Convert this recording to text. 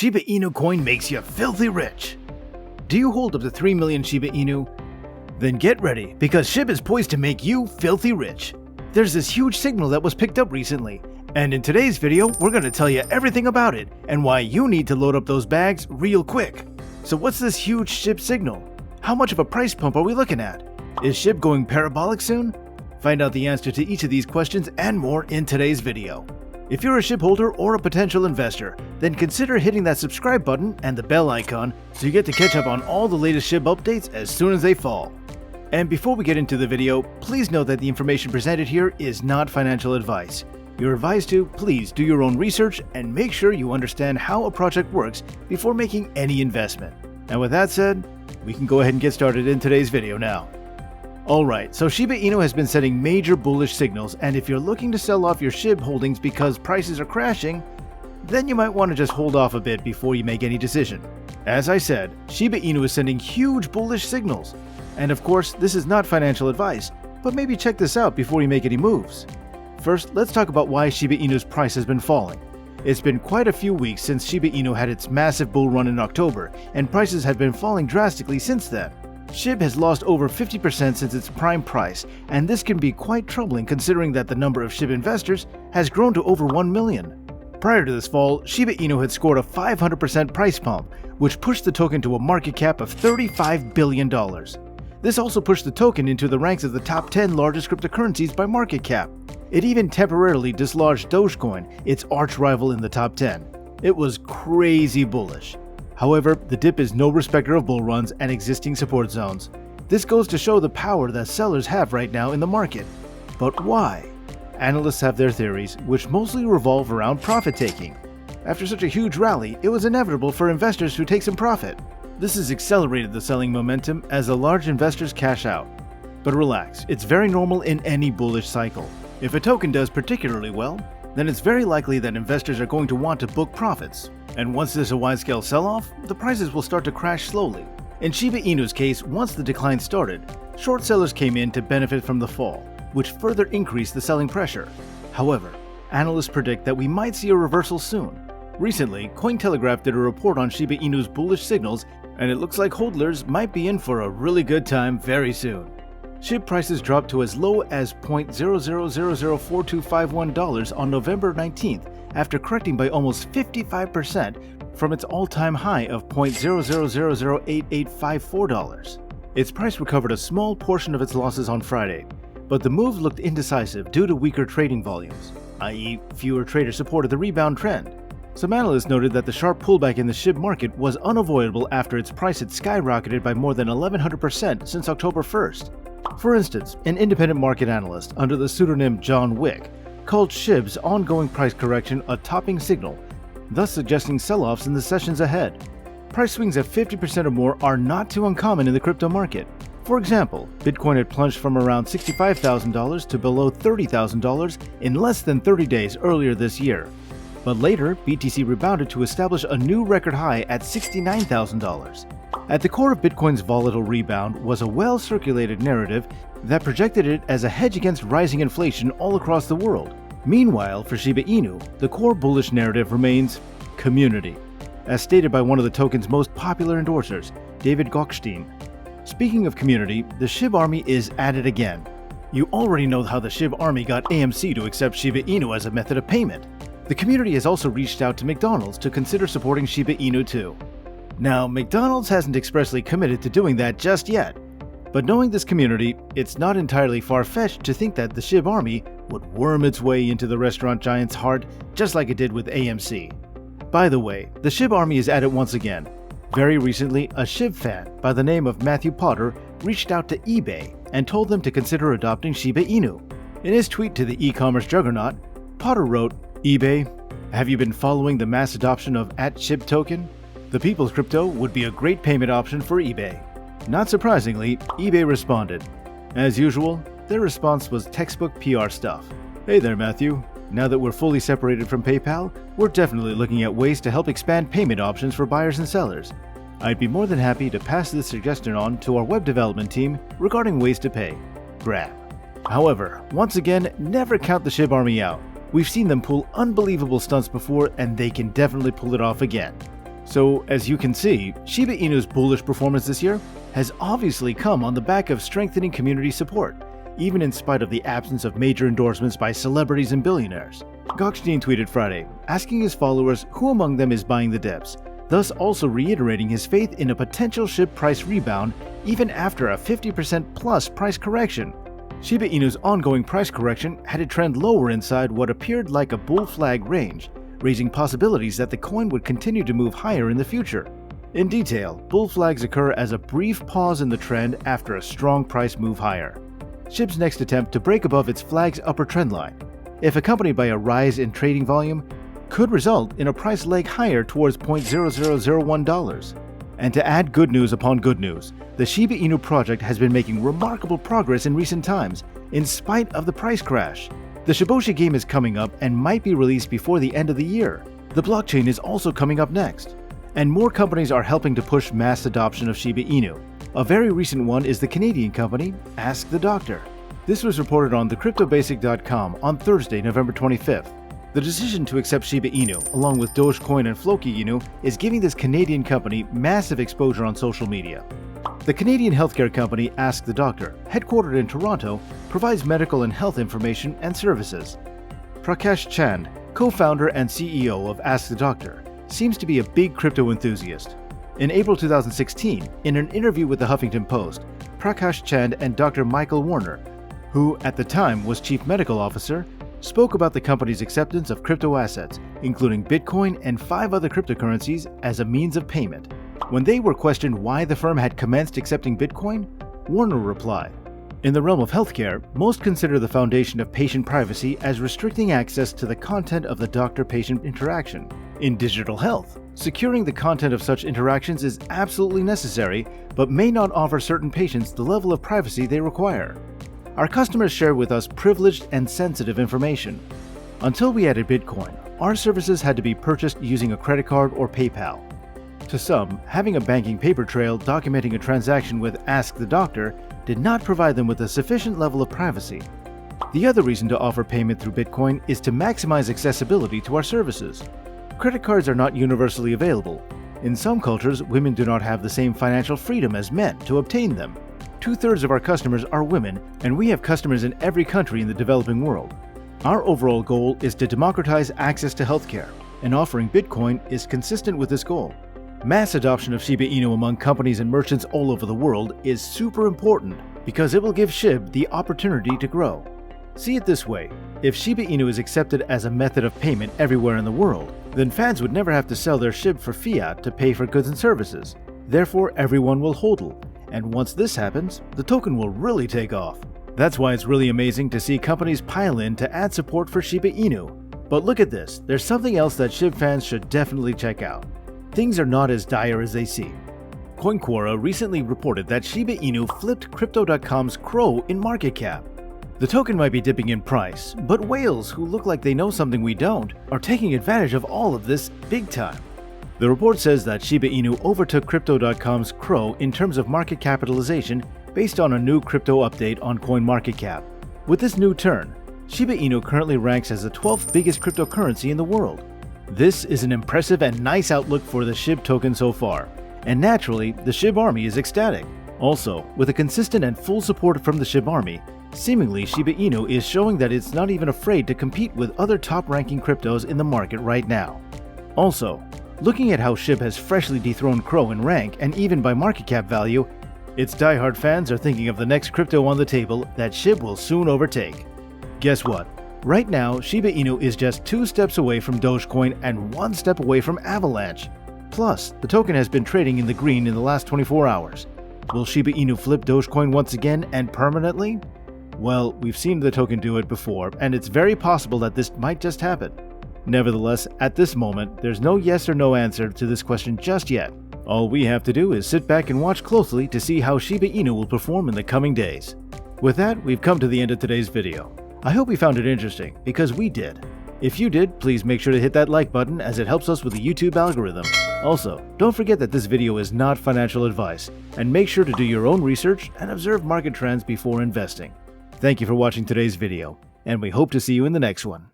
Shiba Inu coin makes you filthy rich. Do you hold up to 3 million Shiba Inu? Then get ready, because SHIB is poised to make you filthy rich. There's this huge signal that was picked up recently, and in today's video, we're going to tell you everything about it and why you need to load up those bags real quick. So what's this huge SHIB signal? How much of a price pump are we looking at? Is SHIB going parabolic soon? Find out the answer to each of these questions and more in today's video. If you're a SHIB holder or a potential investor, then consider hitting that subscribe button and the bell icon so you get to catch up on all the latest SHIB updates as soon as they fall. And before we get into the video, please note that the information presented here is not financial advice. You're advised to please do your own research and make sure you understand how a project works before making any investment. And with that said, we can go ahead and get started in today's video now. Alright, so Shiba Inu has been sending major bullish signals, and if you're looking to sell off your SHIB holdings because prices are crashing, then you might want to just hold off a bit before you make any decision. As I said, Shiba Inu is sending huge bullish signals. And of course, this is not financial advice, but maybe check this out before you make any moves. First, let's talk about why Shiba Inu's price has been falling. It's been quite a few weeks since Shiba Inu had its massive bull run in October, and prices have been falling drastically since then. SHIB has lost over 50% since its prime price, and this can be quite troubling considering that the number of SHIB investors has grown to over 1 million. Prior to this fall, Shiba Inu had scored a 500% price pump, which pushed the token to a market cap of $35 billion. This also pushed the token into the ranks of the top 10 largest cryptocurrencies by market cap. It even temporarily dislodged Dogecoin, its arch-rival in the top 10. It was crazy bullish. However, the dip is no respecter of bull runs and existing support zones. This goes to show the power that sellers have right now in the market. But why? Analysts have their theories, which mostly revolve around profit-taking. After such a huge rally, it was inevitable for investors to take some profit. This has accelerated the selling momentum as the large investors cash out. But relax, it's very normal in any bullish cycle. If a token does particularly well, then it's very likely that investors are going to want to book profits. And once there's a wide-scale sell-off, the prices will start to crash slowly. In Shiba Inu's case, once the decline started, short sellers came in to benefit from the fall, which further increased the selling pressure. However, analysts predict that we might see a reversal soon. Recently, Cointelegraph did a report on Shiba Inu's bullish signals, and it looks like hodlers might be in for a really good time very soon. SHIB prices dropped to as low as $0.00004251 on November 19th after correcting by almost 55% from its all-time high of $0.00008854. Its price recovered a small portion of its losses on Friday, but the move looked indecisive due to weaker trading volumes, i.e. fewer traders supported the rebound trend. Some analysts noted that the sharp pullback in the SHIB market was unavoidable after its price had skyrocketed by more than 1,100% since October 1st. For instance, an independent market analyst under the pseudonym John Wick called SHIB's ongoing price correction a topping signal, thus suggesting sell-offs in the sessions ahead. Price swings of 50% or more are not too uncommon in the crypto market. For example, Bitcoin had plunged from around $65,000 to below $30,000 in less than 30 days earlier this year. But later, BTC rebounded to establish a new record high at $69,000. At the core of Bitcoin's volatile rebound was a well-circulated narrative that projected it as a hedge against rising inflation all across the world. Meanwhile, for Shiba Inu, the core bullish narrative remains community, as stated by one of the token's most popular endorsers, David Gokhshtein. Speaking of community, the SHIB army is at it again. You already know how the SHIB army got AMC to accept Shiba Inu as a method of payment. The community has also reached out to McDonald's to consider supporting Shiba Inu too. Now, McDonald's hasn't expressly committed to doing that just yet, but knowing this community, it's not entirely far-fetched to think that the SHIB army would worm its way into the restaurant giant's heart just like it did with AMC. By the way, the SHIB army is at it once again. Very recently, a SHIB fan by the name of Matthew Potter reached out to eBay and told them to consider adopting Shiba Inu. In his tweet to the e-commerce juggernaut, Potter wrote, "eBay, have you been following the mass adoption of @SHIB token? The people's crypto would be a great payment option for eBay." Not surprisingly, eBay responded. As usual, their response was textbook PR stuff. "Hey there, Matthew. Now that we're fully separated from PayPal, we're definitely looking at ways to help expand payment options for buyers and sellers. I'd be more than happy to pass this suggestion on to our web development team regarding ways to pay. Grab." However, once again, never count the SHIB army out. We've seen them pull unbelievable stunts before, and they can definitely pull it off again. So, as you can see, Shiba Inu's bullish performance this year has obviously come on the back of strengthening community support, even in spite of the absence of major endorsements by celebrities and billionaires. Gokhshtein tweeted Friday, asking his followers who among them is buying the dips, thus also reiterating his faith in a potential SHIB price rebound even after a 50% plus price correction. Shiba Inu's ongoing price correction had a trend lower inside what appeared like a bull flag range, raising possibilities that the coin would continue to move higher in the future. In detail, bull flags occur as a brief pause in the trend after a strong price move higher. SHIB's next attempt to break above its flag's upper trend line, if accompanied by a rise in trading volume, could result in a price leg higher towards $0.0001. And to add good news upon good news, the Shiba Inu project has been making remarkable progress in recent times, in spite of the price crash. The Shiboshi game is coming up and might be released before the end of the year. The blockchain is also coming up next. And more companies are helping to push mass adoption of Shiba Inu. A very recent one is the Canadian company Ask the Doctor. This was reported on thecryptobasic.com on Thursday, November 25th. The decision to accept Shiba Inu, along with Dogecoin and Floki Inu, is giving this Canadian company massive exposure on social media. The Canadian healthcare company Ask the Doctor, headquartered in Toronto, provides medical and health information and services. Prakash Chand, co-founder and CEO of Ask the Doctor, seems to be a big crypto enthusiast. In April 2016, in an interview with the Huffington Post, Prakash Chand and Dr. Michael Warner, who at the time was Chief Medical Officer, spoke about the company's acceptance of crypto assets, including Bitcoin and 5 other cryptocurrencies, as a means of payment. When they were questioned why the firm had commenced accepting Bitcoin, Warner replied, "In the realm of healthcare, most consider the foundation of patient privacy as restricting access to the content of the doctor-patient interaction. In digital health, securing the content of such interactions is absolutely necessary, but may not offer certain patients the level of privacy they require. Our customers share with us privileged and sensitive information. Until we added Bitcoin, our services had to be purchased using a credit card or PayPal. To some, having a banking paper trail documenting a transaction with Ask the Doctor did not provide them with a sufficient level of privacy. The other reason to offer payment through Bitcoin is to maximize accessibility to our services. Credit cards are not universally available. In some cultures, women do not have the same financial freedom as men to obtain them. 2/3 of our customers are women, and we have customers in every country in the developing world. Our overall goal is to democratize access to healthcare, and offering Bitcoin is consistent with this goal. Mass adoption of Shiba Inu among companies and merchants all over the world is super important because it will give SHIB the opportunity to grow. See it this way, if Shiba Inu is accepted as a method of payment everywhere in the world, then fans would never have to sell their SHIB for fiat to pay for goods and services. Therefore, everyone will hodl. And once this happens, the token will really take off. That's why it's really amazing to see companies pile in to add support for Shiba Inu. But look at this, there's something else that SHIB fans should definitely check out. Things are not as dire as they seem. CoinQuora recently reported that Shiba Inu flipped Crypto.com's Crow in market cap. The token might be dipping in price, but whales who look like they know something we don't are taking advantage of all of this big time. The report says that Shiba Inu overtook Crypto.com's Crow in terms of market capitalization based on a new crypto update on CoinMarketCap. With this new turn, Shiba Inu currently ranks as the 12th biggest cryptocurrency in the world. This is an impressive and nice outlook for the SHIB token so far, and naturally, the SHIB army is ecstatic. Also, with a consistent and full support from the SHIB army, seemingly Shiba Inu is showing that it's not even afraid to compete with other top-ranking cryptos in the market right now. Also, looking at how SHIB has freshly dethroned Crow in rank and even by market cap value, its diehard fans are thinking of the next crypto on the table that SHIB will soon overtake. Guess what? Right now, Shiba Inu is just 2 steps away from Dogecoin and 1 step away from Avalanche. Plus, the token has been trading in the green in the last 24 hours. Will Shiba Inu flip Dogecoin once again and permanently? Well, we've seen the token do it before, and it's very possible that this might just happen. Nevertheless, at this moment, there's no yes or no answer to this question just yet. All we have to do is sit back and watch closely to see how Shiba Inu will perform in the coming days. With that, we've come to the end of today's video. I hope you found it interesting, because we did. If you did, please make sure to hit that like button as it helps us with the YouTube algorithm. Also, don't forget that this video is not financial advice, and make sure to do your own research and observe market trends before investing. Thank you for watching today's video, and we hope to see you in the next one.